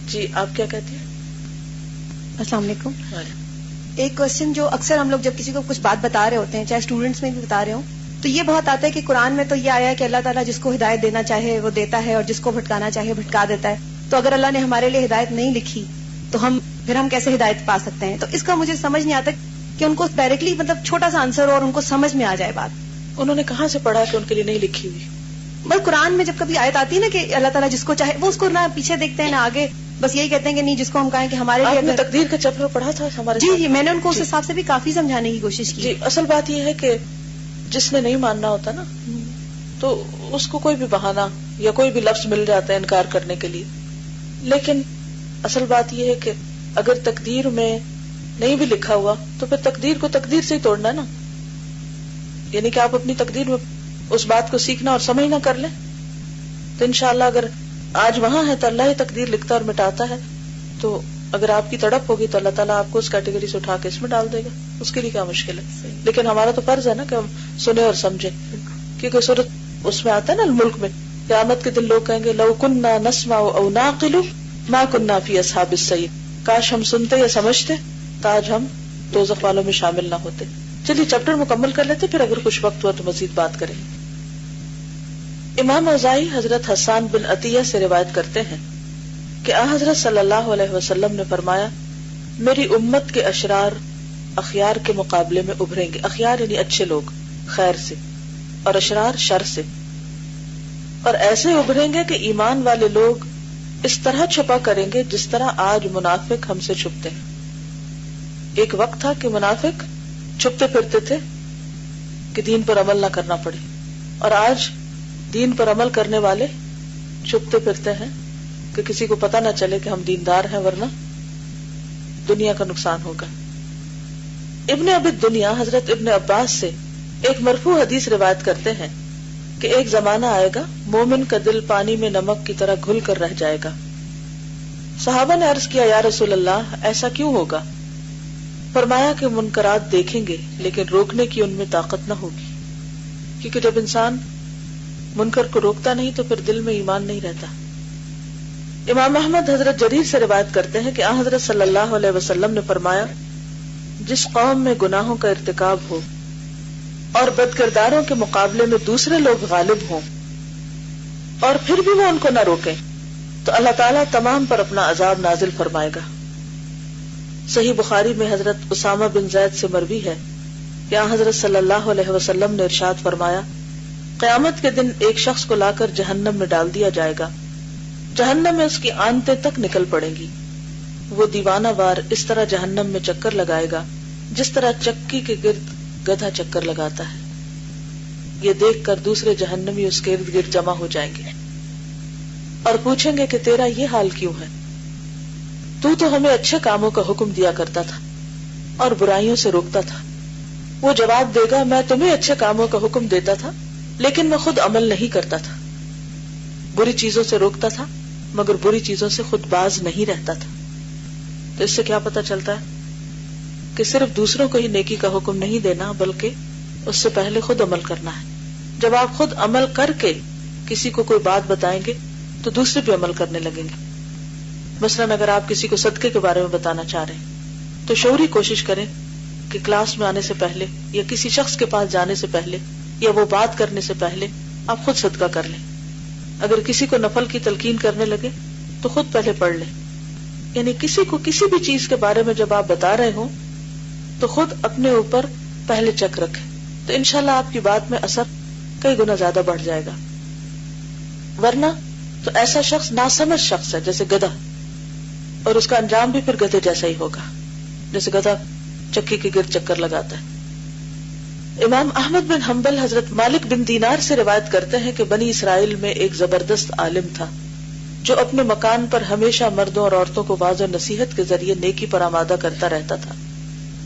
جی آپ کیا کہتی ہیں؟ السلام علیکم. ایک کوشچن جو اکثر ہم لوگ جب کسی کو کچھ بات بتا رہے ہوتے ہیں, چاہے اسٹوڈینٹس میں بھی بتا رہے ہوں, تو یہ بہت آتا ہے کہ قرآن میں تو یہ آیا ہے کہ اللہ تعالیٰ جس کو ہدایت دینا چاہے وہ دیتا ہے اور جس کو بھٹکانا چاہے بھٹکا دیتا ہے. تو اگر اللہ نے ہمارے لیے ہدایت نہیں لکھی تو ہم کیسے ہدایت پا سکتے ہیں؟ تو اس کا مجھے سمجھ نہیں آتا کہ ان کو ڈائریکٹلی مطلب چھوٹا سا آنسر اور ان کو سمجھ میں آ جائے بات. انہوں نے کہاں سے پڑھا کہ ان کے لیے نہیں لکھی ہوئی؟ بس قرآن میں جب کبھی آیت آتی ہے نا کہ اللہ تعالیٰ جس کو چاہے, وہ اس کو نہ پیچھے دیکھتے ہیں نہ آگے, بس یہی کہتے ہیں کہ نہیں جس کو ہم کہیں کہ ہمارے لیے. آپ نے تقدیر کا چیپٹر پڑھا تھا ہمارے جی جی, میں نے ان کو اس حساب سے بھی کافی سمجھانے کی کوشش کی. جی اصل بات یہ ہے کہ جس نے نہیں ماننا ہوتا نا تو اس کو کوئی بھی بہانہ یا کوئی بھی لفظ مل جاتا ہے انکار کرنے کے لیے. لیکن اصل بات یہ ہے کہ اگر تقدیر میں نہیں بھی لکھا ہوا تو پھر تقدیر کو تقدیر سے ہی توڑنا ہے نا. یعنی کہ آپ اپنی تقدیر میں اس بات کو سیکھنا اور سمجھنا کر لیں تو انشاءاللہ اگر آج وہاں ہے تو اللہ ہی تقدیر لکھتا اور مٹاتا ہے. تو اگر آپ کی تڑپ ہوگی تو اللہ تعالیٰ آپ کو اس کیٹیگری سے اٹھا کے اس میں ڈال دے گا, اس کے لیے کیا مشکل ہے. لیکن ہمارا تو فرض ہے نا کہ ہم سنیں اور سمجھیں, کیونکہ سورۃ اس میں آتا ہے نا الملک میں, قیامت کے دن لوگ کہیں گے لو کننا نسمع او نعقل ما کننا فی اصحاب السعیر, کاش ہم سنتے یا سمجھتے تو آج ہم دوزخ والوں میں شامل نہ ہوتے. چلیے چیپٹر مکمل کر لیتے, پھر اگر کچھ وقت ہوا تو مزید بات کریں. امام اوزاعی حضرت حسان بن عطیہ سے روایت کرتے ہیں کہ حضرت صلی اللہ علیہ وسلم نے فرمایا میری امت کے اشرار اخیار کے مقابلے میں ابھریں گے. اخیار یعنی اچھے لوگ خیر سے, اور اشرار شر سے, اور ایسے ابھریں گے کہ ایمان والے لوگ اس طرح چھپا کریں گے جس طرح آج منافق ہم سے چھپتے ہیں. ایک وقت تھا کہ منافق چھپتے پھرتے تھے کہ دین پر عمل نہ کرنا پڑے, اور آج دین پر عمل کرنے والے چھپتے پھرتے ہیں کہ کسی کو پتہ نہ چلے کہ ہم دیندار ہیں, ورنہ دنیا کا نقصان ہوگا. ابن ابی دنیا حضرت ابن عباس سے ایک مرفوع حدیث روایت کرتے ہیں کہ ایک زمانہ آئے گا مومن کا دل پانی میں نمک کی طرح گھل کر رہ جائے گا. صحابہ نے عرض کیا یا رسول اللہ ایسا کیوں ہوگا؟ فرمایا کہ منکرات دیکھیں گے لیکن روکنے کی ان میں طاقت نہ ہوگی, کیونکہ جب انسان منکر کو روکتا نہیں تو پھر دل میں ایمان نہیں رہتا. امام احمد حضرت جریر سے روایت کرتے ہیں کہ حضرت صلی اللہ علیہ وسلم نے فرمایا جس قوم میں گناہوں کا ارتکاب ہو اور بد کرداروں کے مقابلے میں دوسرے لوگ غالب ہوں اور پھر بھی وہ ان کو نہ روکیں تو اللہ تعالیٰ تمام پر اپنا عذاب نازل فرمائے گا. صحیح بخاری میں حضرت اسامہ بن زید سے مروی ہے کہ حضرت صلی اللہ علیہ وسلم نے ارشاد فرمایا قیامت کے دن ایک شخص کو لا کر جہنم میں ڈال دیا جائے گا, جہنم میں اس کی آنتیں تک نکل پڑیں گی. وہ دیوانہ وار اس طرح جہنم میں چکر لگائے گا جس طرح چکی کے گرد گدھا چکر لگاتا ہے. یہ دیکھ کر دوسرے جہنمی اس کے ارد گرد جمع ہو جائیں گے اور پوچھیں گے کہ تیرا یہ حال کیوں ہے؟ تو ہمیں اچھے کاموں کا حکم دیا کرتا تھا اور برائیوں سے روکتا تھا. وہ جواب دے گا میں تمہیں اچھے کاموں کا حکم دیتا تھا لیکن میں خود عمل نہیں کرتا تھا. بری چیزوں سے روکتا تھا مگر بری چیزوں سے خود باز نہیں رہتا تھا. تو اس سے کیا پتہ چلتا ہے کہ صرف دوسروں کو ہی نیکی کا حکم نہیں دینا بلکہ اس سے پہلے خود عمل کرنا ہے. جب آپ خود عمل کر کے کسی کو کوئی بات بتائیں گے تو دوسرے بھی عمل کرنے لگیں گے. مثلاً اگر آپ کسی کو صدقے کے بارے میں بتانا چاہ رہے ہیں تو شعوری کوشش کریں کہ کلاس میں آنے سے پہلے یا کسی شخص کے پاس جانے سے پہلے یا وہ بات کرنے سے پہلے آپ خود صدقہ کر لیں. اگر کسی کو نفل کی تلقین کرنے لگے تو خود پہلے پڑھ لیں. یعنی کسی کو کسی بھی چیز کے بارے میں جب آپ بتا رہے ہوں تو خود اپنے اوپر پہلے چیک رکھیں تو انشاءاللہ آپ کی بات میں اثر کئی گنا زیادہ بڑھ جائے گا. ورنہ تو ایسا شخص ناسمجھ شخص ہے جیسے گدھا, اور اس کا انجام بھی پھر گدھے جیسا ہی ہوگا جیسے گدھا چکی کے گرد چکر لگاتا ہے. امام احمد بن حنبل حضرت مالک بن دینار سے روایت کرتے ہیں کہ بنی اسرائیل میں ایک زبردست عالم تھا جو اپنے مکان پر ہمیشہ مردوں اور عورتوں کو واعظ و نصیحت کے ذریعے نیکی پر آمادہ کرتا رہتا تھا.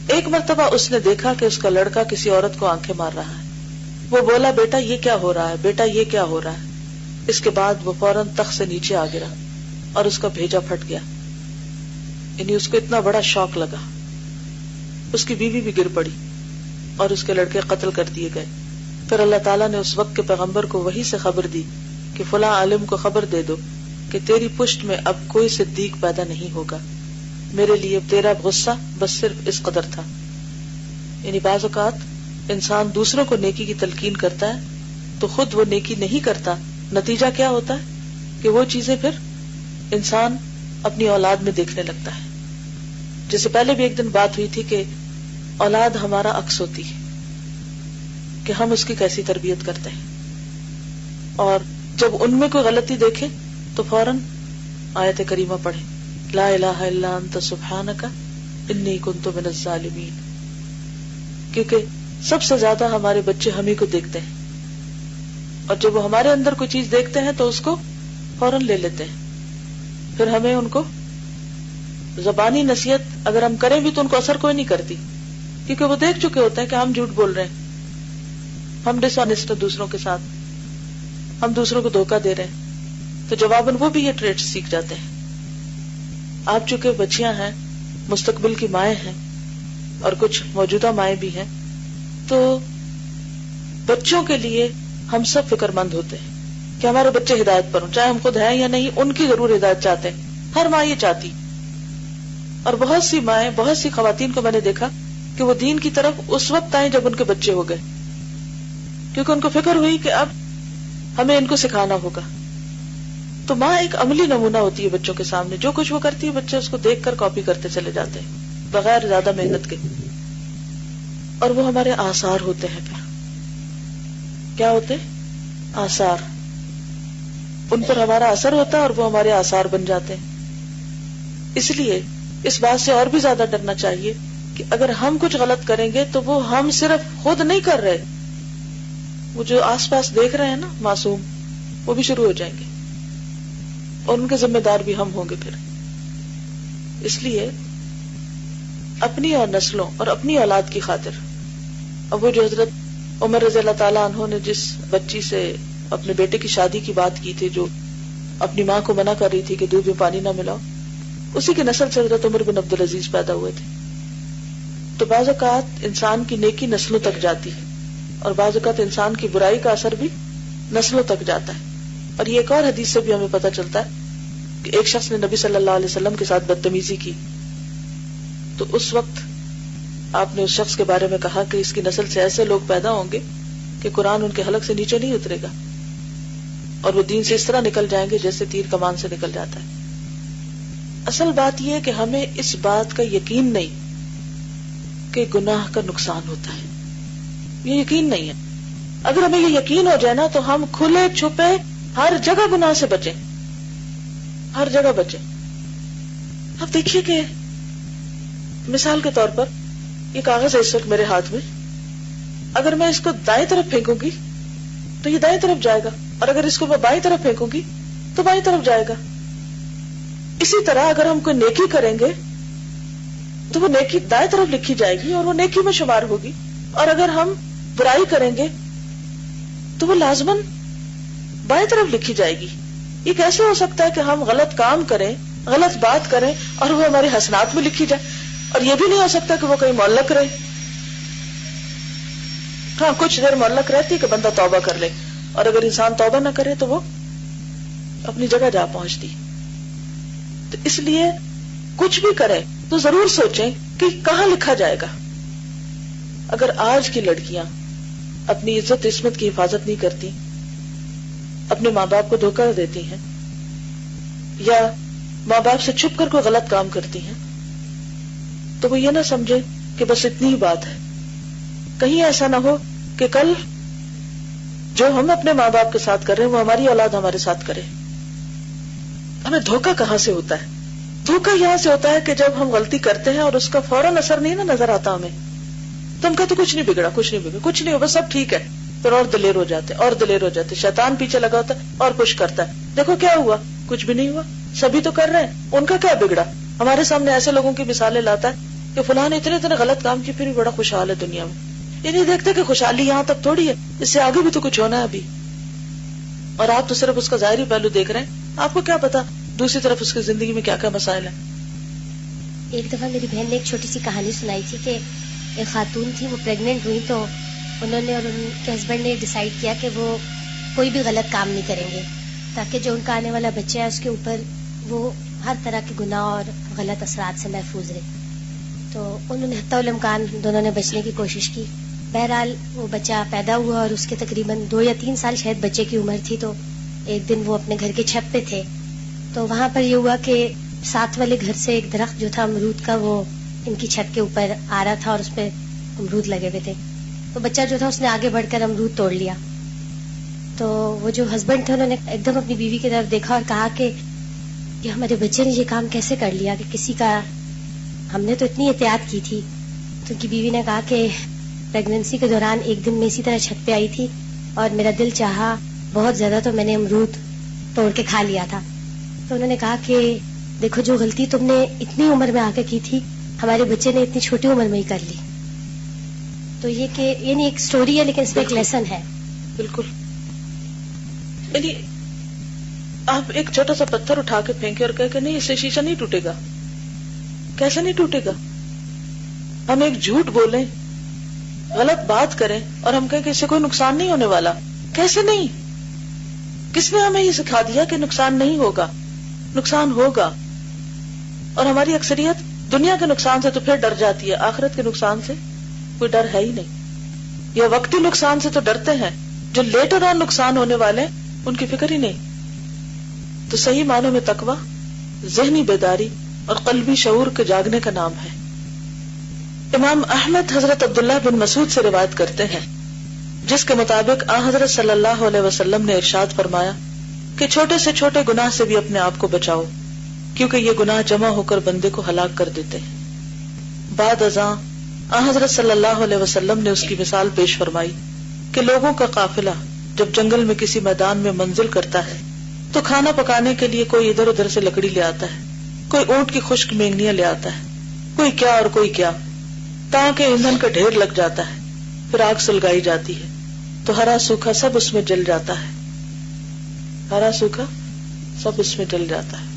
ایک مرتبہ اس نے دیکھا کہ اس کا لڑکا کسی عورت کو آنکھیں مار رہا ہے. وہ بولا بیٹا یہ کیا ہو رہا ہے, بیٹا یہ کیا ہو رہا ہے. اس کے بعد وہ فوراً تخت سے نیچے آ گرا اور اس کا بھیجا پھٹ گیا. یعنی اس کو اتنا بڑا شوق لگا. اس کی بیوی بھی گر پڑی اور اس کے لڑکے قتل کر دیے گئے. پھر اللہ تعالیٰ نے اس وقت کے پیغمبر کو وحی سے خبر دی کہ فلاں عالم کو خبر دے دو کہ تیری پشت میں اب کوئی صدیق پیدا نہیں ہوگا، میرے لیے تیرا غصہ بس صرف اس قدر تھا. یعنی بعض اوقات انسان دوسروں کو نیکی کی تلقین کرتا ہے تو خود وہ نیکی نہیں کرتا، نتیجہ کیا ہوتا ہے کہ وہ چیزیں پھر انسان اپنی اولاد میں دیکھنے لگتا ہے. جیسے پہلے بھی ایک دن بات ہوئی تھی کہ اولاد ہمارا عکس ہوتی ہے کہ ہم اس کی کیسی تربیت کرتے ہیں، اور جب ان میں کوئی غلطی دیکھے تو فوراً آیت کریمہ پڑھیں، لا الہ الا انت سبحانک انی کنت من الظالمین، کیونکہ سب سے زیادہ ہمارے بچے ہمیں کو دیکھتے ہیں، اور جب وہ ہمارے اندر کوئی چیز دیکھتے ہیں تو اس کو فوراً لے لیتے ہیں. پھر ہمیں ان کو زبانی نصیحت اگر ہم کریں بھی تو ان کو اثر کوئی نہیں کرتی، کیونکہ وہ دیکھ چکے ہوتے ہیں کہ ہم جھوٹ بول رہے ہیں، ہم ڈس آنیسٹ دوسروں کے ساتھ، ہم دوسروں کو دھوکہ دے رہے ہیں، تو جواباً وہ بھی یہ ٹریٹ سیکھ جاتے ہیں. آپ چونکہ بچیاں ہیں، مستقبل کی مائیں ہیں، اور کچھ موجودہ مائیں بھی ہیں، تو بچوں کے لیے ہم سب فکر مند ہوتے ہیں کہ ہمارے بچے ہدایت پر ہوں، چاہے ہم خود ہیں یا نہیں، ان کی ضرور ہدایت چاہتے ہیں. ہر ماں یہ چاہتی، اور بہت سی مائیں، بہت سی خواتین کو میں نے دیکھا کہ وہ دین کی طرف اس وقت آئیں جب ان کے بچے ہو گئے، کیونکہ ان کو فکر ہوئی کہ اب ہمیں ان کو سکھانا ہوگا. تو ماں ایک عملی نمونہ ہوتی ہے بچوں کے سامنے، جو کچھ وہ کرتی ہے بچے اس کو دیکھ کر کاپی کرتے چلے جاتے ہیں بغیر زیادہ محنت کے، اور وہ ہمارے آثار ہوتے ہیں. پھر کیا ہوتے؟ آثار. ان پر ہمارا اثر ہوتا ہے اور وہ ہمارے آثار بن جاتے ہیں. اس لیے اس بات سے اور بھی زیادہ ڈرنا چاہیے کہ اگر ہم کچھ غلط کریں گے تو وہ ہم صرف خود نہیں کر رہے، وہ جو آس پاس دیکھ رہے ہیں نا معصوم، وہ بھی شروع ہو جائیں گے، اور ان کے ذمہ دار بھی ہم ہوں گے پھر. اس لیے اپنی اور نسلوں اور اپنی اولاد کی خاطر، اب وہ جو حضرت عمر رضی اللہ تعالیٰ عنہ نے جس بچی سے اپنے بیٹے کی شادی کی بات کی تھی، جو اپنی ماں کو منع کر رہی تھی کہ دودھ میں پانی نہ ملاؤ، اسی کی نسل سے حضرت عمر بن عبدالعزیز پیدا ہوئے تھے. تو بعض اوقات انسان کی نیکی نسلوں تک جاتی ہے، اور بعض اوقات انسان کی برائی کا اثر بھی نسلوں تک جاتا ہے. اور یہ ایک اور حدیث سے بھی ہمیں پتہ چلتا ہے کہ ایک شخص نے نبی صلی اللہ علیہ وسلم کے ساتھ بدتمیزی کی، تو اس وقت آپ نے اس شخص کے بارے میں کہا کہ اس کی نسل سے ایسے لوگ پیدا ہوں گے کہ قرآن ان کے حلق سے نیچے نہیں اترے گا، اور وہ دین سے اس طرح نکل جائیں گے جیسے تیر کمان سے نکل جاتا ہے. اصل بات یہ ہے کہ ہمیں اس بات کا یقین نہیں کہ گناہ کا نقصان ہوتا ہے، یہ یقین نہیں ہے. اگر ہمیں یہ یقین ہو جائے نا تو ہم کھلے چھپے ہر جگہ گناہ سے بچیں، ہر جگہ بچیں. اب دیکھیے کہ مثال کے طور پر یہ کاغذ ہے اس وقت میرے ہاتھ میں، اگر میں اس کو دائیں طرف پھینکوں گی تو یہ دائیں طرف جائے گا، اور اگر اس کو میں بائیں طرف پھینکوں گی تو بائیں طرف جائے گا. اسی طرح اگر ہم کوئی نیکی کریں گے تو وہ نیکی دائیں طرف لکھی جائے گی اور وہ نیکی میں شمار ہوگی، اور اگر ہم برائی کریں گے تو وہ لازماً بائیں طرف لکھی جائے گی. یہ کیسے ہو سکتا ہے کہ ہم غلط کام کریں، غلط بات کریں اور وہ ہمارے حسنات میں لکھی جائے؟ اور یہ بھی نہیں ہو سکتا کہ وہ کہیں معلق رہے. ہاں کچھ دیر معلق رہتی کہ بندہ توبہ کر لے، اور اگر انسان توبہ نہ کرے تو وہ اپنی جگہ جا پہنچتی. تو اس لیے کچھ بھی کرے تو ضرور سوچیں کہ کہاں لکھا جائے گا. اگر آج کی لڑکیاں اپنی عزت عصمت کی حفاظت نہیں کرتی، اپنے ماں باپ کو دھوکہ دیتی ہیں، یا ماں باپ سے چھپ کر کوئی غلط کام کرتی ہیں، تو وہ یہ نہ سمجھے کہ بس اتنی ہی بات ہے. کہیں ایسا نہ ہو کہ کل جو ہم اپنے ماں باپ کے ساتھ کر رہے ہیں وہ ہماری اولاد ہمارے ساتھ کرے. ہمیں دھوکہ کہاں سے ہوتا ہے؟ دھوکہ یہاں سے ہوتا ہے کہ جب ہم غلطی کرتے ہیں اور اس کا فوراً اثر نہیں نا نظر آتا ہمیں، تو ہم کہتے کچھ نہیں بگڑا، کچھ نہیں بگڑا، کچھ نہیں ہو، بس سب ٹھیک ہے. پھر اور دلیر ہو جاتے اور دلیر ہو جاتے، شیطان پیچھے لگا ہوتا ہے اور پش کرتا ہے، دیکھو کیا ہوا، کچھ بھی نہیں ہوا، سبھی تو کر رہے ہیں، ان کا کیا بگڑا. ہمارے سامنے ایسے لوگوں کی مثالیں لاتا ہے کہ فلاں نے اتنے غلط کام کی پھر بھی بڑا خوشحال ہے دنیا میں. یہ نہیں دیکھتے کہ خوشحالی یہاں تک تھوڑی ہے، اس سے آگے بھی تو کچھ ہونا ہے ابھی، اور آپ تو صرف اس کا ظاہری پہلو دیکھ رہے ہیں. آپ کو کیا پتا دوسری طرف اس کی زندگی میں کیا کیا مسائل ہیں. ایک دفعہ میری بہن نے ایک چھوٹی سی کہانی سنائی تھی کہ ایک خاتون تھی، وہ پریگننٹ ہوئی تو انہوں نے اور ان کے ہسبینڈ نے ڈیسائیڈ کیا کہ وہ کوئی بھی غلط کام نہیں کریں گے. تاکہ جو ان کا آنے والا بچہ ہے اس کے اوپر وہ ہر طرح کے گناہ اور غلط اثرات سے محفوظ رہے. تو انہوں نے حتی الامکان دونوں نے بچنے کی کوشش کی. بہرحال وہ بچہ پیدا ہوا اور اس کے تقریباً 2 یا 3 سال شاید بچے کی عمر تھی. تو ایک دن وہ اپنے گھر کے چھت پہ تھے تو وہاں پر یہ ہوا کہ ساتھ والے گھر سے ایک درخت جو تھا امرود کا وہ ان کی چھت کے اوپر آ رہا تھا اور اس پہ امرود لگے ہوئے تھے. تو بچہ جو تھا اس نے آگے بڑھ کر امرود توڑ لیا. تو وہ جو ہسبینڈ تھے انہوں نے ایک دم اپنی بیوی کی طرف دیکھا اور کہا کہ یہ ہمارے بچے نے یہ کام کیسے کر لیا کہ کسی کا, ہم نے تو اتنی احتیاط کی تھی. تو ان کی بیوی نے کہا کہ پریگننسی کے دوران ایک دن میں اسی طرح چھت پہ آئی تھی اور میرا دل چاہا بہت زیادہ تو میں نے امرود توڑ کے کھا لیا تھا. تو انہوں نے کہا کہ دیکھو جو غلطی تم نے اتنی عمر میں آ کے کی تھی ہمارے بچے نے اتنی چھوٹی عمر میں ہی کر لی. تو یہ کہ یعنی ایک سٹوری ہے لیکن اس میں ایک لیسن ہے. بالکل. یعنی آپ ایک چھوٹا سا پتھر اٹھا کے پھینکے اور کہے کہ نہیں اس سے شیشہ نہیں ٹوٹے گا. کیسے نہیں ٹوٹے گا؟ ہم ایک جھوٹ بولیں, غلط بات کریں اور ہم کہیں کہ اس سے کوئی نقصان نہیں ہونے والا. کیسے نہیں؟ کس نے ہمیں یہ سکھا دیا کہ نقصان نہیں ہوگا؟ نقصان ہوگا. اور ہماری اکثریت دنیا کے نقصان سے تو پھر ڈر جاتی ہے, آخرت کے نقصان سے کوئی ڈر ہے ہی نہیں. یا وقتی نقصان سے تو ڈرتے ہیں, جو لیٹر آن نقصان ہونے والے ان کی فکر ہی نہیں. تو صحیح معنوں میں تقویٰ ذہنی بیداری اور قلبی شعور کے جاگنے کا نام ہے. امام احمد حضرت عبداللہ بن مسعود سے روایت کرتے ہیں جس کے مطابق حضرت صلی اللہ علیہ وسلم نے ارشاد فرمایا کہ چھوٹے سے چھوٹے گناہ سے بھی اپنے آپ کو بچاؤ کیونکہ یہ گناہ جمع ہو کر بندے کو ہلاک کر دیتے ہیں. بعد ازاں حضرت صلی اللہ علیہ وسلم نے اس کی مثال پیش فرمائی کہ لوگوں کا قافلہ جب جنگل میں کسی میدان میں منزل کرتا ہے تو کھانا پکانے کے لیے کوئی ادھر ادھر سے لکڑی لے آتا ہے, کوئی اونٹ کی خشک مینگنیاں لے آتا ہے, کوئی کیا اور کوئی کیا, تاکہ ایندھن کا ڈھیر لگ جاتا ہے. پھر آگ سلگائی جاتی ہے تو ہرا سوکھا سب اس میں جل جاتا ہے. ہرا سوکھا سب اس میں جل جاتا ہے.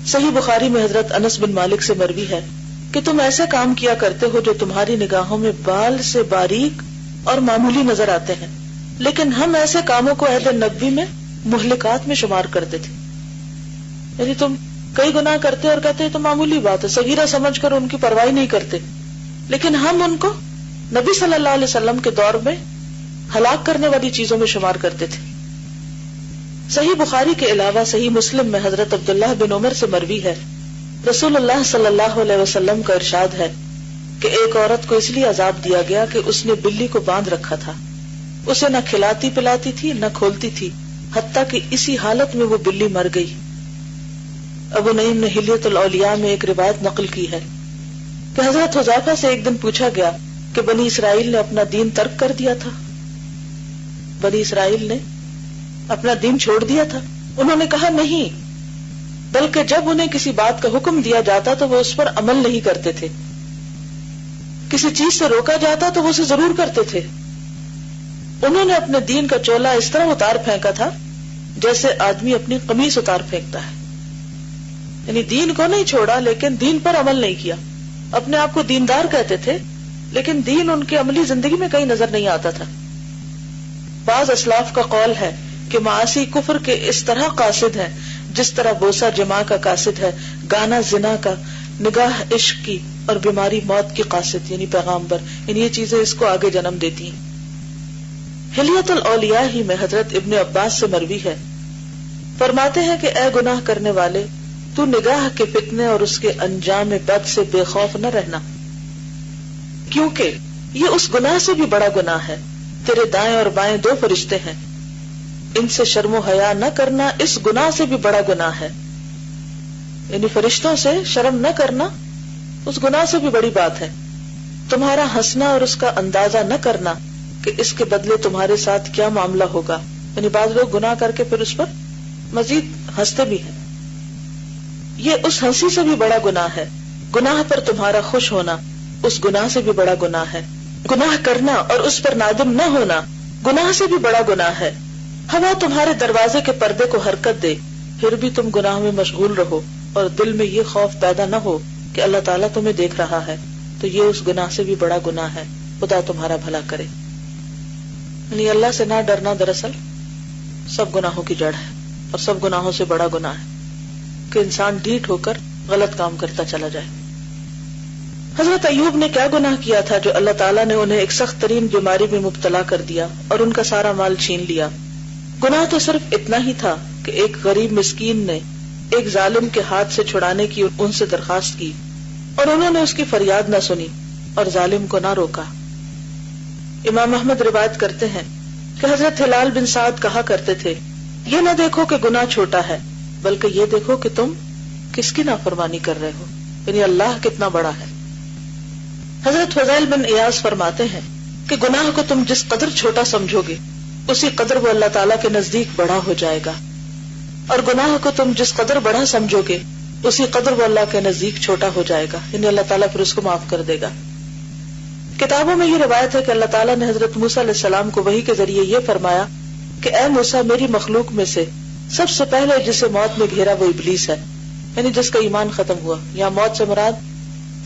صحیح بخاری میں حضرت انس بن مالک سے مروی ہے کہ تم ایسے کام کیا کرتے ہو جو تمہاری نگاہوں میں بال سے باریک اور معمولی نظر آتے ہیں, لیکن ہم ایسے کاموں کو عہد نبوی میں مہلکات میں شمار کرتے تھے. یعنی تم کئی گناہ کرتے اور کہتے تو معمولی بات ہے, صغیرہ سمجھ کر ان کی پرواہ نہیں کرتے, لیکن ہم ان کو نبی صلی اللہ علیہ وسلم کے دور میں ہلاک کرنے والی چیزوں میں شمار کرتے تھے. صحیح بخاری کے علاوہ صحیح مسلم میں حضرت عبداللہ بن عمر سے مروی ہے رسول اللہ صلی اللہ علیہ وسلم کا ارشاد ہے کہ ایک عورت کو اس لیے عذاب دیا گیا کہ اس نے بلی کو باندھ رکھا تھا. اسے نہ کھلاتی پلاتی تھی نہ کھولتی تھی, حتیٰ کہ اسی حالت میں وہ بلی مر گئی. ابو نعیم نے حلیۃ الاولیاء میں ایک روایت نقل کی ہے کہ حضرت حذیفہ سے ایک دن پوچھا گیا کہ بنی اسرائیل نے اپنا دین ترک کر دیا تھا, بنی اسرائیل نے اپنا دین چھوڑ دیا تھا. انہوں نے کہا نہیں, بلکہ جب انہیں کسی بات کا حکم دیا جاتا تو وہ اس پر عمل نہیں کرتے تھے, کسی چیز سے روکا جاتا تو وہ اسے ضرور کرتے تھے. انہوں نے اپنے دین کا چولا اس طرح اتار پھینکا تھا جیسے آدمی اپنی قمیص اتار پھینکتا ہے. یعنی دین کو نہیں چھوڑا لیکن دین پر عمل نہیں کیا. اپنے آپ کو دیندار کہتے تھے لیکن دین ان کی عملی زندگی میں کہیں نظر نہیں آتا تھا. بعض اسلاف کا قول ہے کہ معاصی کفر کے اس طرح قاصد ہیں جس طرح بوسہ جماع کا قاصد ہے, گانا زنا کا, نگاہ عشق کی اور بیماری موت کی قاصد یعنی پیغامبر. یعنی یہ چیزیں اس کو آگے جنم دیتی ہیں. حلیۃ الاولیاء ہی میں حضرت ابن عباس سے مروی ہے, فرماتے ہیں کہ اے گناہ کرنے والے, تو نگاہ کے فتنے اور اس کے انجام بد سے بے خوف نہ رہنا, کیونکہ یہ اس گناہ سے بھی بڑا گناہ ہے. تیرے دائیں اور بائیں 2 فرشتے ہیں, ان سے شرم و حیا نہ کرنا اس گناہ سے بھی بڑا گناہ ہے. یعنی فرشتوں سے شرم نہ کرنا اس گناہ سے بھی بڑی بات ہے. تمہارا ہنسنا اور اس کا اندازہ نہ کرنا کہ اس کے بدلے تمہارے ساتھ کیا معاملہ ہوگا. یعنی بعض لوگ گناہ کر کے پھر اس پر مزید ہنستے بھی ہیں. یہ اس ہنسی سے بھی بڑا گناہ ہے. گناہ پر تمہارا خوش ہونا اس گناہ سے بھی بڑا گناہ ہے. گناہ کرنا اور اس پر نادم نہ ہونا گناہ سے بھی بڑا گناہ ہے. ہوا تمہارے دروازے کے پردے کو حرکت دے, پھر بھی تم گناہ میں مشغول رہو اور دل میں یہ خوف پیدا نہ ہو کہ اللہ تعالیٰ تمہیں دیکھ رہا ہے, تو یہ اس گناہ سے بھی بڑا گناہ ہے. خدا تمہارا بھلا کرے. یعنی اللہ سے نہ ڈرنا دراصل سب گناہوں کی جڑ ہے اور سب گناہوں سے بڑا گناہ ہے کہ انسان ڈھیٹ ہو کر غلط کام کرتا چلا جائے. حضرت ایوب نے کیا گناہ کیا تھا جو اللہ تعالیٰ نے انہیں ایک سخت ترین بیماری میں مبتلا کر دیا اور ان کا سارا مال چھین لیا؟ گناہ تو صرف اتنا ہی تھا کہ ایک غریب مسکین نے ایک ظالم کے ہاتھ سے چھڑانے کی ان سے درخواست کی اور انہوں نے اس کی فریاد نہ سنی اور ظالم کو نہ روکا. امام احمد روایت کرتے ہیں کہ حضرت ہلال بن سعد کہا کرتے تھے، یہ نہ دیکھو کہ گناہ چھوٹا ہے بلکہ یہ دیکھو کہ تم کس کی نافرمانی کر رہے ہو، یعنی اللہ کتنا بڑا ہے. حضرت فضیل بن ایاز فرماتے ہیں کہ گناہ کو تم جس قدر چھوٹا سمجھو گے اسی قدر وہ اللہ تعالیٰ کے نزدیک بڑا ہو جائے گا، اور گناہ کو تم جس قدر بڑا سمجھو گے اسی قدر وہ اللہ کے نزدیک چھوٹا ہو جائے گا، یعنی اللہ تعالیٰ پھر اس کو معاف کر دے گا. کتابوں میں یہ روایت ہے کہ اللہ تعالیٰ نے حضرت موسیٰ علیہ السلام کو وحی کے ذریعے یہ فرمایا کہ اے موسیٰ، میری مخلوق میں سے سب سے پہلے جسے موت میں گھیرا وہ ابلیس ہے، یعنی جس کا ایمان ختم ہوا. یہاں موت سے مراد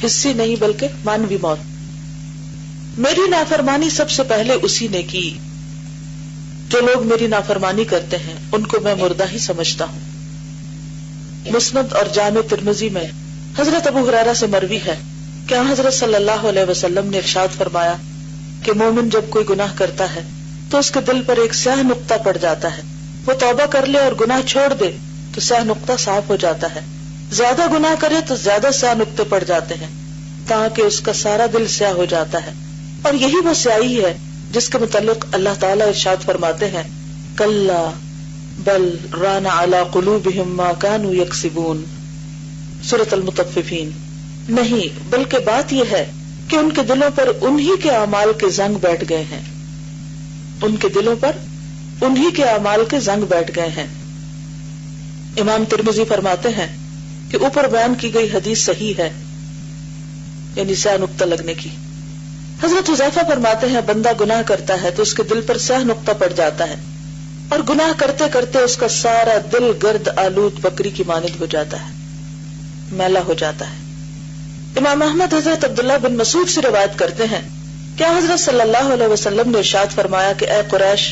حصی نہیں بلکہ مانوی موت. میری نافرمانی سب سے پہلے اسی نے کی. جو لوگ میری نافرمانی کرتے ہیں ان کو میں مردہ ہی سمجھتا ہوں. مسند اور جامع ترمذی میں حضرت ابو ہریرہ سے مروی ہے کہ حضرت صلی اللہ علیہ وسلم نے ارشاد فرمایا کہ مومن جب کوئی گناہ کرتا ہے تو اس کے دل پر ایک سیاہ نقطہ پڑ جاتا ہے، وہ توبہ کر لے اور گناہ چھوڑ دے تو سیاہ نقطہ صاف ہو جاتا ہے، زیادہ گناہ کرے تو زیادہ سیاہ نقطے پڑ جاتے ہیں تاکہ اس کا سارا دل سیاہ ہو جاتا ہے. اور یہی وہ سیاہی ہے جس کے متعلق اللہ تعالیٰ ارشاد فرماتے ہیں کلا بل ران علی قلوبہم ما کانوا یکسبون، سورۃ المطففین. نہیں بلکہ بات یہ ہے کہ ان کے دلوں پر انہی کے اعمال کے زنگ بیٹھ گئے ہیں، ان کے دلوں پر انہی کے اعمال کے زنگ بیٹھ گئے ہیں. امام ترمذی فرماتے ہیں کہ اوپر بیان کی گئی حدیث صحیح ہے، یعنی سیاہ نقطہ لگنے کی. حضرت حذیفہ فرماتے ہیں بندہ گناہ کرتا ہے تو اس کے دل پر سیاہ نقطہ پڑ جاتا ہے اور گناہ کرتے کرتے اس کا سارا دل گرد آلود بکری کی مانند ہو جاتا ہے، میلا ہو جاتا ہے. امام احمد حضرت عبداللہ بن مسعود سے روایت کرتے ہیں کیا حضرت صلی اللہ علیہ وسلم نے ارشاد فرمایا کہ اے قریش،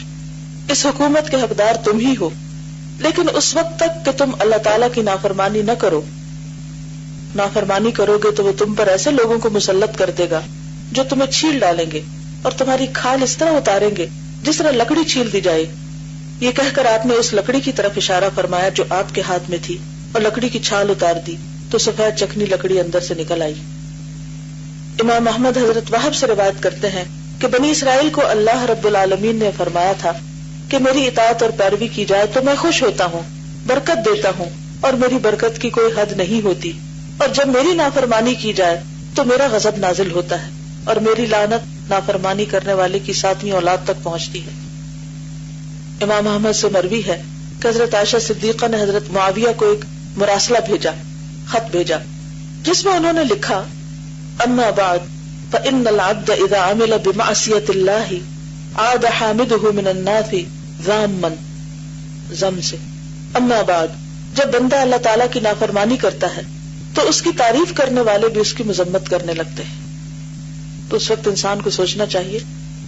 اس حکومت کے حقدار تم ہی ہو، لیکن اس وقت تک کہ تم اللہ تعالیٰ کی نافرمانی نہ کرو. نافرمانی کرو گے تو وہ تم پر ایسے لوگوں کو مسلط کر دے گا جو تمہیں چھیل ڈالیں گے اور تمہاری کھال اس طرح اتاریں گے جس طرح لکڑی چھیل دی جائے. یہ کہہ کر آپ نے اس لکڑی کی طرف اشارہ فرمایا جو آپ کے ہاتھ میں تھی اور لکڑی کی چھال اتار دی تو سفید چکنی لکڑی اندر سے نکل آئی. امام احمد حضرت وہب سے روایت کرتے ہیں کہ بنی اسرائیل کو اللہ رب العالمین نے فرمایا تھا کہ میری اطاعت اور پیروی کی جائے تو میں خوش ہوتا ہوں، برکت دیتا ہوں اور میری برکت کی کوئی حد نہیں ہوتی، اور جب میری نافرمانی کی جائے تو میرا غضب نازل ہوتا ہے اور میری لعنت نافرمانی کرنے والے کی 7ویں اولاد تک پہنچتی ہے. امام احمد سے مروی ہے کہ حضرت عائشہ صدیقہ نے حضرت معاویہ کو ایک مراسلہ بھیجا، خط بھیجا، جس میں انہوں نے لکھا اما بعد فإن العبد اذا عمل بمعصیۃ اللہ عاد حامده من الناس ذاما، ذم سے. اما بعد، جب بندہ اللہ تعالیٰ کی نافرمانی کرتا ہے تو اس کی تعریف کرنے والے بھی اس کی مذمت کرنے لگتے ہیں. تو اس وقت انسان کو سوچنا چاہیے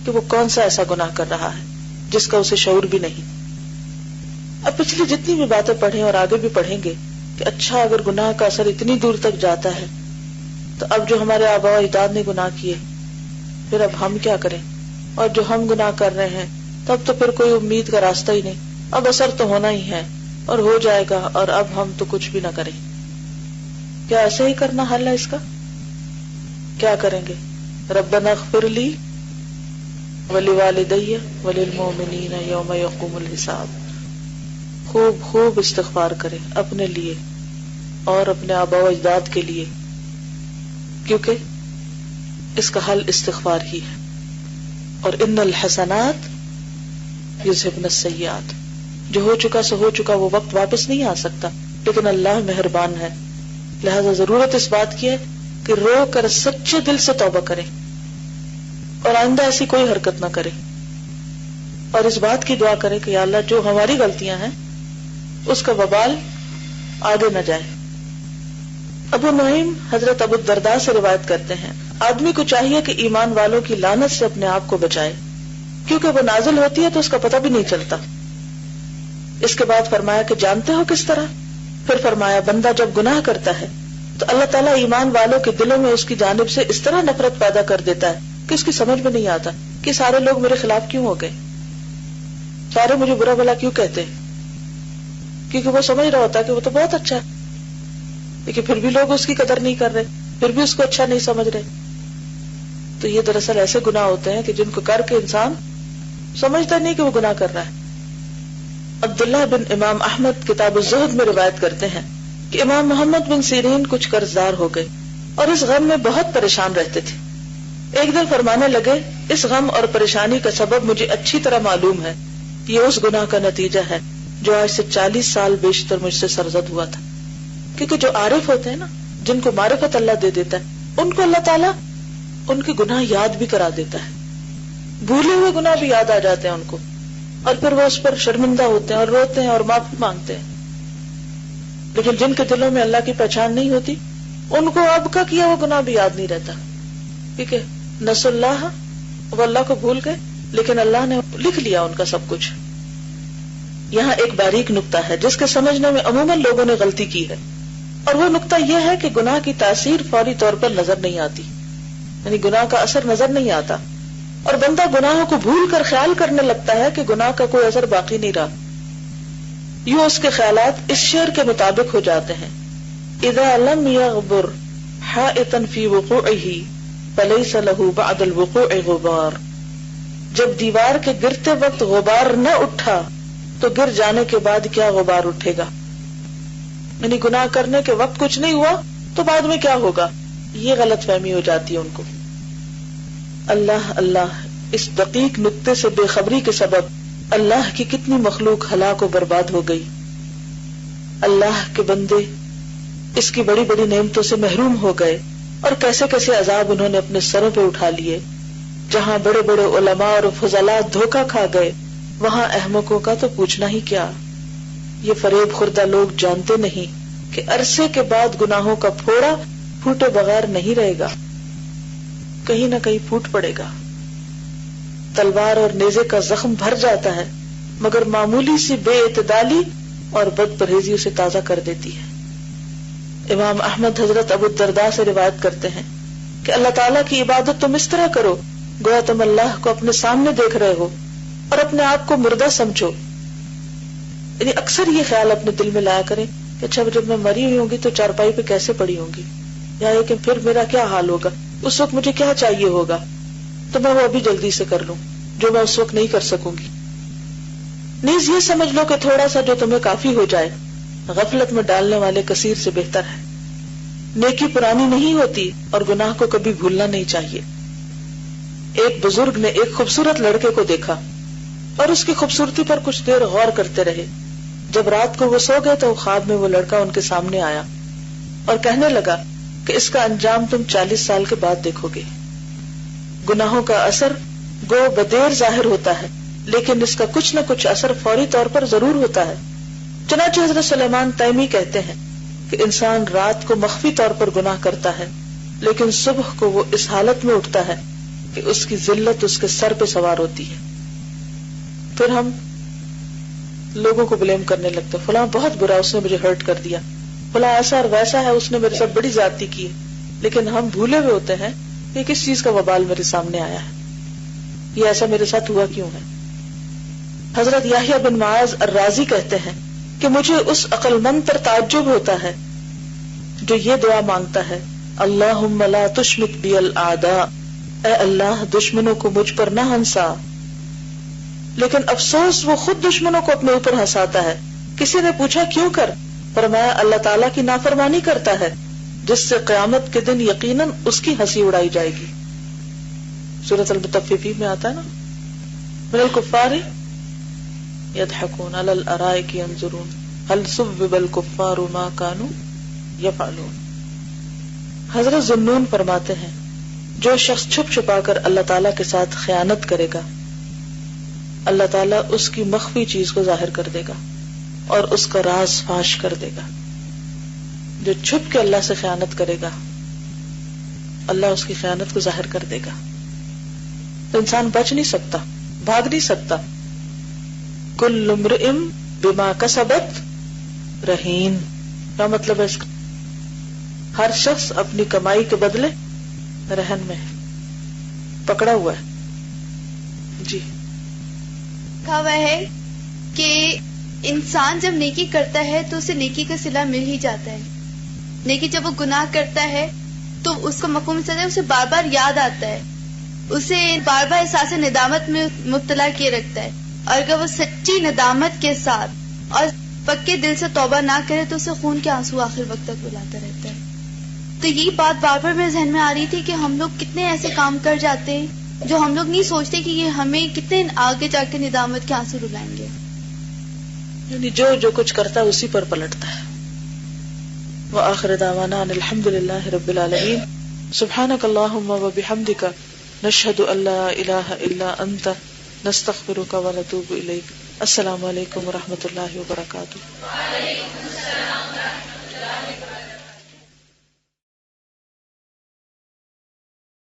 کہ وہ کون سا ایسا گناہ کر رہا ہے جس کا اسے شعور بھی نہیں. اب پچھلی جتنی بھی باتیں پڑھیں اور آگے بھی پڑھیں گے کہ اچھا اگر گناہ کا اثر اتنی دور تک جاتا ہے تو اب جو ہمارے آباء و اجداد نے گناہ کیے پھر اب ہم کیا کریں، اور جو ہم گناہ کر رہے ہیں تب تو پھر کوئی امید کا راستہ ہی نہیں، اب اثر تو ہونا ہی ہے اور ہو جائے گا، اور اب ہم تو کچھ بھی نہ کریں. کیا ایسے ہی کرنا حل ہے اس کا؟ کیا کریں گے؟ ربنا اغفر لی ولوالدی وللمؤمنین یوم یقوم الحساب. خوب خوب استغفار کریں اپنے لیے اور اپنے آباء و اجداد کے لیے، کیونکہ اس کا حل استغفار ہی ہے. اور ان الحسنات یذھبن السیئات، جو ہو چکا سو ہو چکا، وہ وقت واپس نہیں آ سکتا، لیکن اللہ مہربان ہے. لہذا ضرورت اس بات کی ہے کہ رو کر سچے دل سے توبہ کریں اور آئندہ ایسی کوئی حرکت نہ کریں، اور اس بات کی دعا کریں کہ یا اللہ جو ہماری غلطیاں ہیں اس کا وبال آگے نہ جائے. ابو نعیم حضرت ابو الدرداء سے روایت کرتے ہیں آدمی کو چاہیے کہ ایمان والوں کی لعنت سے اپنے آپ کو بچائے، کیونکہ وہ نازل ہوتی ہے تو اس کا پتہ بھی نہیں چلتا. اس کے بعد فرمایا کہ جانتے ہو کس طرح؟ پھر فرمایا بندہ جب گناہ کرتا ہے تو اللہ تعالیٰ ایمان والوں کے دلوں میں اس کی جانب سے اس طرح نفرت پیدا کر دیتا ہے کہ اس کی سمجھ میں نہیں آتا کہ سارے لوگ میرے خلاف کیوں ہو گئے، سارے مجھے برا بھلا کیوں کہتے ہیں، کیونکہ وہ سمجھ رہا ہوتا ہے کہ وہ تو بہت اچھا ہے، لیکن پھر بھی لوگ اس کی قدر نہیں کر رہے، پھر بھی اس کو اچھا نہیں سمجھ رہے. تو یہ دراصل ایسے گناہ ہوتے ہیں کہ جن کو کر کے انسان سمجھتا نہیں کہ وہ گناہ کر رہا ہے. عبداللہ بن امام احمد کتاب الزہد میں روایت کرتے ہیں کہ امام محمد بن سیرین کچھ قرض دار ہو گئے اور اس غم میں بہت پریشان رہتے تھے. ایک دن فرمانے لگے اس غم اور پریشانی کا سبب مجھے اچھی طرح معلوم ہے، یہ اس گناہ کا نتیجہ ہے جو آج سے 40 سال بیشتر مجھ سے سرزد ہوا تھا. کیونکہ جو عارف ہوتے ہیں نا، جن کو معرفت اللہ دے دیتا ہے، ان کو اللہ تعالیٰ ان کے گناہ یاد بھی کرا دیتا ہے، بھولے ہوئے گناہ بھی یاد آ جاتے ہیں ان کو، اور پھر وہ اس پر شرمندہ ہوتے ہیں اور روتے ہیں اور معافی مانگتے ہیں. لیکن جن کے دلوں میں اللہ کی پہچان نہیں ہوتی، ان کو اب کا کیا وہ گناہ بھی یاد نہیں رہتا. ٹھیک ہے، نس اللہ، وہ اللہ کو بھول گئے، لیکن اللہ نے لکھ لیا ان کا سب کچھ. یہاں ایک باریک نقطہ ہے جس کے سمجھنے میں عموماً لوگوں نے غلطی کی ہے، اور وہ نقطہ یہ ہے کہ گناہ کی تاثیر فوری طور پر نظر نہیں آتی، یعنی گناہ کا اثر نظر نہیں آتا، اور بندہ گناہوں کو بھول کر خیال کرنے لگتا ہے کہ گناہ کا کوئی اثر باقی نہیں رہا. یوں اس کے خیالات اس شعر کے مطابق ہو جاتے ہیں، اذا لم يغبر حائطا في وقوعه فليس له بعد الوقوع غبار. جب دیوار کے گرتے وقت غبار نہ اٹھا تو گر جانے کے بعد کیا غبار اٹھے گا. یعنی گناہ کرنے کے وقت کچھ نہیں ہوا تو بعد میں کیا ہوگا، یہ غلط فہمی ہو جاتی ہے ان کو. اللہ اللہ، اس دقیق نقطے سے بے خبری کے سبب اللہ کی کتنی مخلوق ہلاک و برباد ہو گئی. اللہ کے بندے اس کی بڑی بڑی نعمتوں سے محروم ہو گئے، اور کیسے کیسے عذاب انہوں نے اپنے سروں پہ اٹھا لیے. جہاں بڑے بڑے علماء اور فضلاء دھوکہ کھا گئے، وہاں احمقوں کا تو پوچھنا ہی کیا. یہ فریب خوردہ لوگ جانتے نہیں کہ عرصے کے بعد گناہوں کا پھوڑا پھوٹے بغیر نہیں رہے گا، کہیں نہ کہیں پھوٹ پڑے گا. تلوار اور نیزے کا زخم بھر جاتا ہے، مگر معمولی سی بے اعتدالی اور بد پرہیزی اسے تازہ کر دیتی ہے. امام احمد حضرت ابو الدرداء سے روایت کرتے ہیں کہ اللہ تعالیٰ کی عبادت تم اس طرح کرو گویا تم اللہ کو اپنے سامنے دیکھ رہے ہو اور اپنے آپ کو مردہ سمجھو. یعنی اکثر یہ خیال اپنے دل میں لایا کریں کہ اچھا جب میں مری ہوئی ہوں گی تو چارپائی پہ کیسے پڑی ہوں گی، یا یہ کہ پھر میرا کیا حال ہوگا، اس وقت مجھے کیا چاہیے ہوگا تو میں وہ ابھی جلدی سے کر لوں جو میں اس وقت نہیں کر سکوں گی. نیز یہ سمجھ لو کہ تھوڑا سا جو تمہیں کافی ہو جائے غفلت میں ڈالنے والے کثیر سے بہتر ہے. نیکی پرانی نہیں ہوتی اور گناہ کو کبھی بھولنا نہیں چاہیے. ایک بزرگ نے ایک خوبصورت لڑکے کو دیکھا اور اس کی خوبصورتی پر کچھ دیر غور کرتے رہے. جب رات کو وہ سو گئے تو خواب میں وہ لڑکا ان کے سامنے آیا اور کہنے لگا کہ اس کا انجام تم 40 سال کے بعد دیکھو گے. گناہوں کا اثر گو بدیر ظاہر ہوتا ہے، لیکن اس کا کچھ نہ کچھ اثر فوری طور پر ضرور ہوتا ہے. چنانچہ حضرت سلیمان تیمی کہتے ہیں کہ انسان رات کو مخفی طور پر گناہ کرتا ہے، لیکن صبح کو وہ اس حالت میں اٹھتا ہے کہ اس کی ذلت اس کے سر پہ سوار ہوتی ہے. پھر ہم لوگوں کو بلیم کرنے لگتے، فلاں بہت برا، اس نے مجھے ہرٹ کر دیا، فلاں ایسا اور ویسا ہے، اس نے میرے ساتھ بڑی زیادتی کی ہے. لیکن ہم بھولے ہوئے ہوتے ہیں کہ کس چیز کا وبال میرے سامنے آیا ہے، یہ ایسا میرے ساتھ ہوا کیوں ہے. حضرت یحییٰ بن معاذ الرازی کہتے ہیں کہ مجھے اس عقل مند پر تعجب ہوتا ہے جو یہ دعا مانگتا ہے، اللہم لا تشمت بی الاعداء، اے اللہ دشمنوں کو مجھ پر نہ ہنسا. لیکن افسوس وہ خود دشمنوں کو اپنے اوپر ہنساتا ہے. کسی نے پوچھا کیوں کر؟ فرمایا اللہ تعالیٰ کی نافرمانی کرتا ہے جس سے قیامت کے دن یقیناً اس کی ہنسی اڑائی جائے گی. سورۃ المطففین میں آتا ہے نا، من الکفار یضحکون علی الارائک ینظرون هل ثوب الکفار ما كانوا یفعلون. حضرت ذنون فرماتے ہیں جو شخص چھپ چھپا کر اللہ تعالیٰ کے ساتھ خیانت کرے گا، اللہ تعالیٰ اس کی مخفی چیز کو ظاہر کر دے گا اور اس کا راز فاش کر دے گا. جو چھپ کے اللہ سے خیانت کرے گا اللہ اس کی خیانت کو ظاہر کر دے گا. تو انسان بچ نہیں سکتا، بھاگ نہیں سکتا. کل امرئ بما کسبت رہین. کیا مطلب ہے اس کا؟ ہر شخص اپنی کمائی کے بدلے رہن میں پکڑا ہوا ہے. جی. کہا ہوا ہے کہ انسان جب نیکی کرتا ہے تو اسے نیکی کا صلہ مل ہی جاتا ہے، لیکن جب وہ گناہ کرتا ہے تو اس کا مفہوم ہے اسے بار بار یاد آتا ہے، اسے بار بار احساس ندامت میں مبتلا کیے رکھتا ہے، اور اگر وہ سچی ندامت کے ساتھ اور پکے دل سے توبہ نہ کرے تو اسے خون کے آنسو آخر وقت تک رلاتا رہتا ہے. تو یہ بات بار بار میرے ذہن میں آ رہی تھی کہ ہم لوگ کتنے ایسے کام کر جاتے ہیں جو ہم لوگ نہیں سوچتے کہ یہ ہمیں کتنے آگے جا کے ندامت کے آنسو رلائیں گے. یعنی جو کچھ کرتا ہے اسی پر پلٹتا ہے. وآخر دعوانا ان الحمد للہ رب العالمین. سبحانک اللہم وبحمدک نشہد ان لا الہ الا انت نستغفرک ونتوب الیک. السلام علیکم ورحمۃ اللہ وبرکاتہ.